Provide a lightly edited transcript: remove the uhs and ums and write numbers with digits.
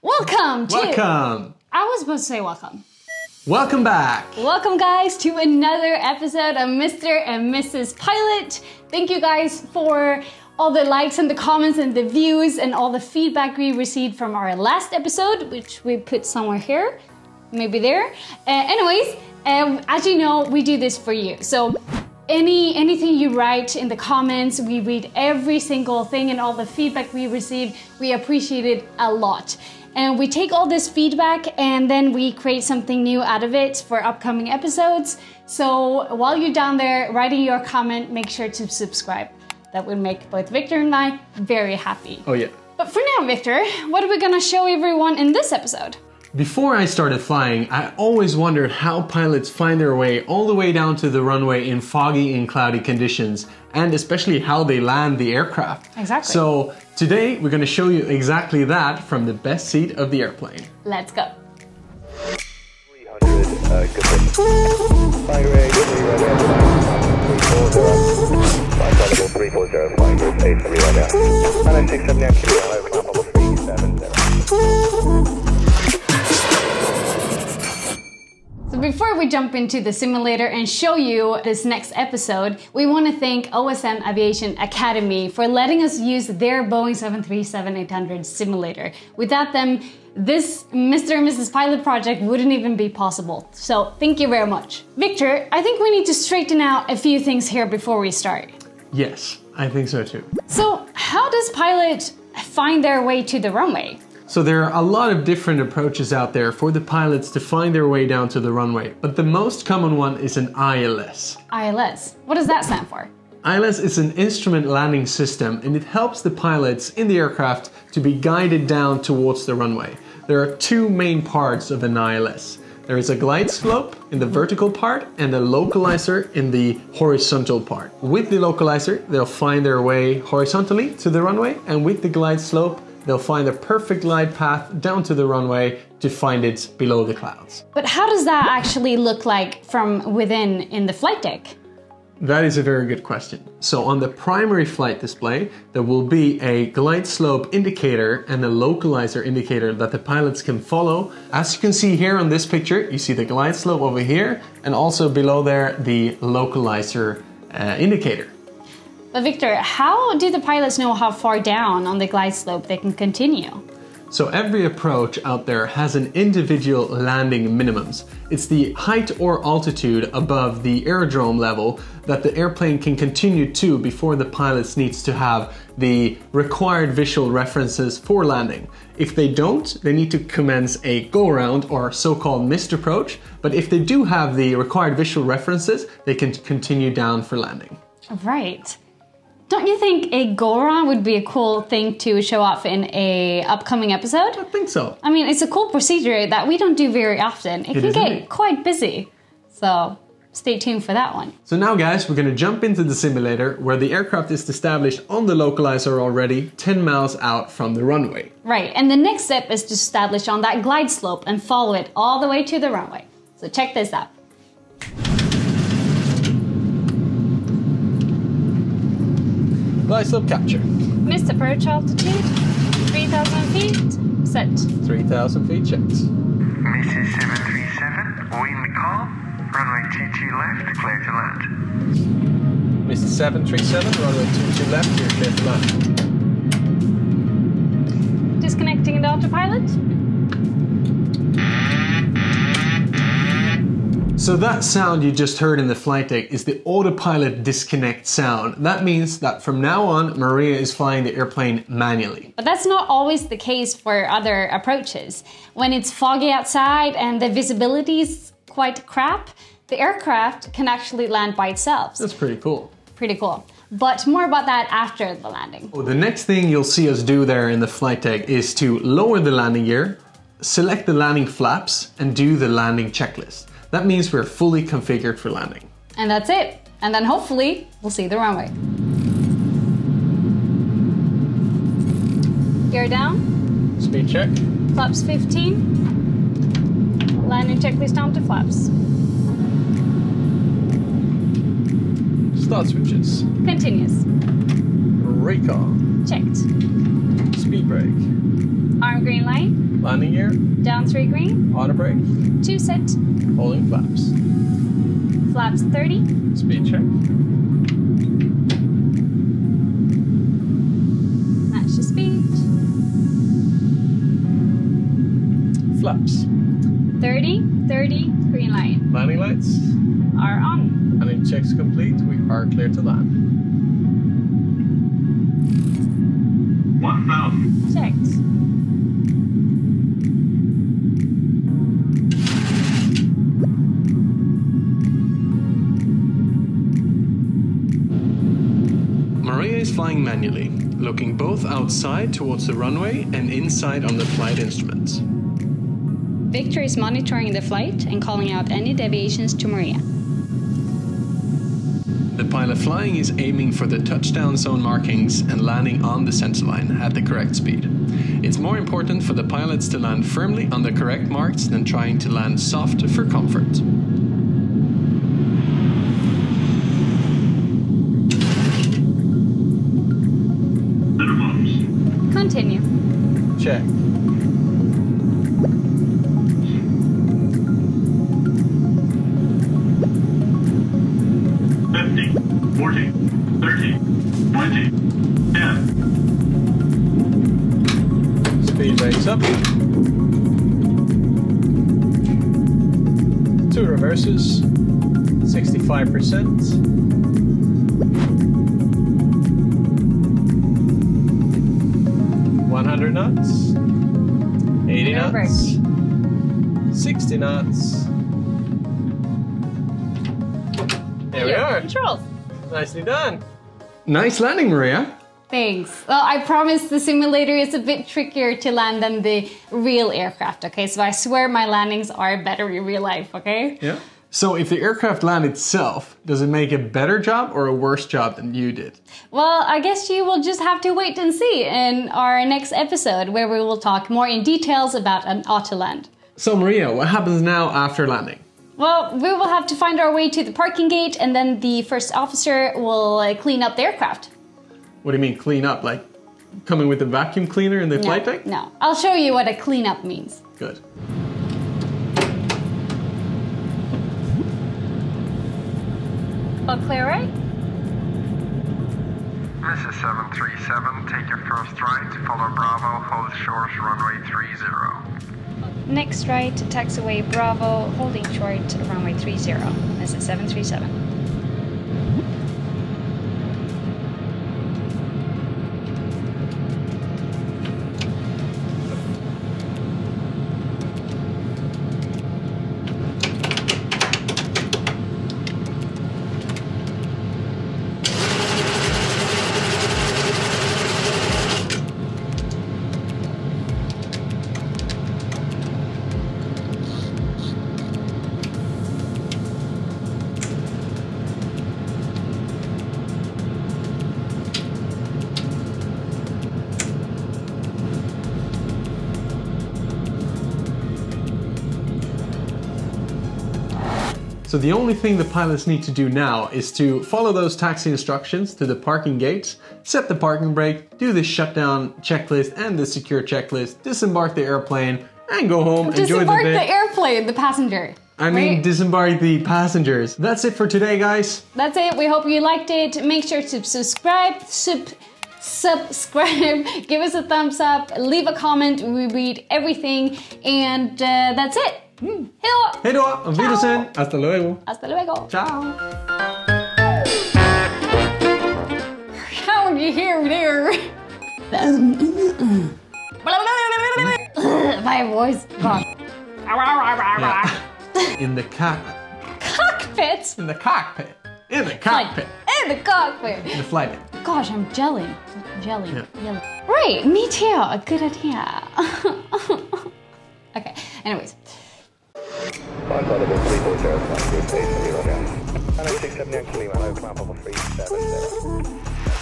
Welcome to... Welcome! I was supposed to say welcome. Welcome back! Welcome guys to another episode of Mr. and Mrs. Pilot. Thank you guys for all the likes and the comments and the views and all the feedback we received from our last episode, which we put somewhere here, maybe there. Anyways, as you know, we do this for you. So anything you write in the comments, we read every single thing, and all the feedback we receive, we appreciate it a lot. And we take all this feedback and then we create something new out of it for upcoming episodes. So while you're down there writing your comment, make sure to subscribe. That would make both Victor and I very happy. Oh yeah. But for now, Victor, what are we gonna show everyone in this episode? Before I started flying, I always wondered how pilots find their way all the way down to the runway in foggy and cloudy conditions, and especially how they land the aircraft. Exactly. So today we're going to show you exactly that from the best seat of the airplane. Let's go. 300, good pitch. Fire rate, 340, 340, flying group 83 right now. 967 now, keep it over, climb level 370. So before we jump into the simulator and show you this next episode, we want to thank OSM Aviation Academy for letting us use their Boeing 737-800 simulator. Without them, this Mr. and Mrs. Pilot project wouldn't even be possible. So thank you very much. Victor, I think we need to straighten out a few things here before we start. Yes, I think so too. So how does pilot find their way to the runway? So there are a lot of different approaches out there for the pilots to find their way down to the runway, but the most common one is an ILS. ILS, what does that stand for? ILS is an instrument landing system, and it helps the pilots in the aircraft to be guided down towards the runway. There are two main parts of an ILS. There is a glide slope in the vertical part and a localizer in the horizontal part. With the localizer, they'll find their way horizontally to the runway, and with the glide slope, they'll find the perfect glide path down to the runway to find it below the clouds. But how does that actually look like from within in the flight deck? That is a very good question. So on the primary flight display, there will be a glide slope indicator and a localizer indicator that the pilots can follow. As you can see here on this picture, you see the glide slope over here, and also below there, the localizer indicator. But Victor, how do the pilots know how far down on the glide slope they can continue? So every approach out there has an individual landing minimums. It's the height or altitude above the aerodrome level that the airplane can continue to before the pilots needs to have the required visual references for landing. If they don't, they need to commence a go-around or so-called missed approach, but if they do have the required visual references, they can continue down for landing. Right. Don't you think a go-around would be a cool thing to show off in a upcoming episode? I think so. I mean, it's a cool procedure that we don't do very often. It can get quite busy. So stay tuned for that one. So now guys, we're going to jump into the simulator where the aircraft is established on the localizer already 10 miles out from the runway. Right, and the next step is to establish on that glide slope and follow it all the way to the runway. So check this out. Glide slope capture. Missed approach altitude, 3,000 feet, set. 3,000 feet checked. Mrs. 737, wind calm, runway 22 left, clear to land. Mrs. 737, runway 22 left, you're clear to land. Disconnecting the autopilot. So that sound you just heard in the flight deck is the autopilot disconnect sound. That means that from now on, Maria is flying the airplane manually. But that's not always the case for other approaches. When it's foggy outside and the visibility is quite crap, the aircraft can actually land by itself. That's pretty cool. Pretty cool. But more about that after the landing. Well, the next thing you'll see us do there in the flight deck is to lower the landing gear, select the landing flaps, and do the landing checklist. That means we're fully configured for landing. And that's it. And then hopefully we'll see the runway. Gear down. Speed check. Flaps 15. Landing checklist down to flaps. Start switches. Continuous. Recall. Checked. Speed brake. Arm green line. Landing gear. Down 3 green. Auto brake. 2 set. Holding flaps. Flaps 30. Speed check. Match the speed. Flaps. 30, 30, green line. Landing lights. Are on. Landing checks complete. We are clear to land. 1000. Checked. Maria is flying manually, looking both outside towards the runway and inside on the flight instruments. Victor is monitoring the flight and calling out any deviations to Maria. The pilot flying is aiming for the touchdown zone markings and landing on the center line at the correct speed. It's more important for the pilots to land firmly on the correct marks than trying to land soft for comfort. Continue. Check. Speed brakes up. 2 reverses. 65%. 100 knots. 80 knots. 60 knots. There we are. Controls. Nicely done. Nice landing, Maria. Thanks. Well, I promise the simulator is a bit trickier to land than the real aircraft, okay? So I swear my landings are better in real life, okay? Yeah. So if the aircraft land itself, does it make a better job or a worse job than you did? Well, I guess you will just have to wait and see in our next episode where we will talk more in details about an auto land. So Maria, what happens now after landing? Well, we will have to find our way to the parking gate and then the first officer will clean up the aircraft. What do you mean clean up? Like coming with a vacuum cleaner in the flight deck? No, I'll show you what a cleanup means. Good. All clear, right? This is 737. Take your first right. Follow Bravo. Hold short. Runway 30. Next right, taxiway Bravo, holding short, runway 30. This is 737. So the only thing the pilots need to do now is to follow those taxi instructions to the parking gates, set the parking brake, do the shutdown checklist and the secure checklist, disembark the airplane, and go home, enjoy the day. Disembark the airplane, the passenger. I mean, right? Disembark the passengers. That's it for today, guys. That's it. We hope you liked it. Make sure to subscribe, give us a thumbs up, leave a comment. We read everything, and that's it. Hej då! Hej då! Auf Wiedersehen! Hasta luego! Hasta luego! Ciao! How would you hear there? My voice gone. Yeah. In the Cockpit? In the cockpit. In the cockpit. In the cockpit. In the flight. Gosh, I'm gelling. Jelly. Yeah. Right, me too. Good idea. Okay, anyways. Untitled 340, 5 station, 0 down. 967 Yankee Lima, no climb over 370.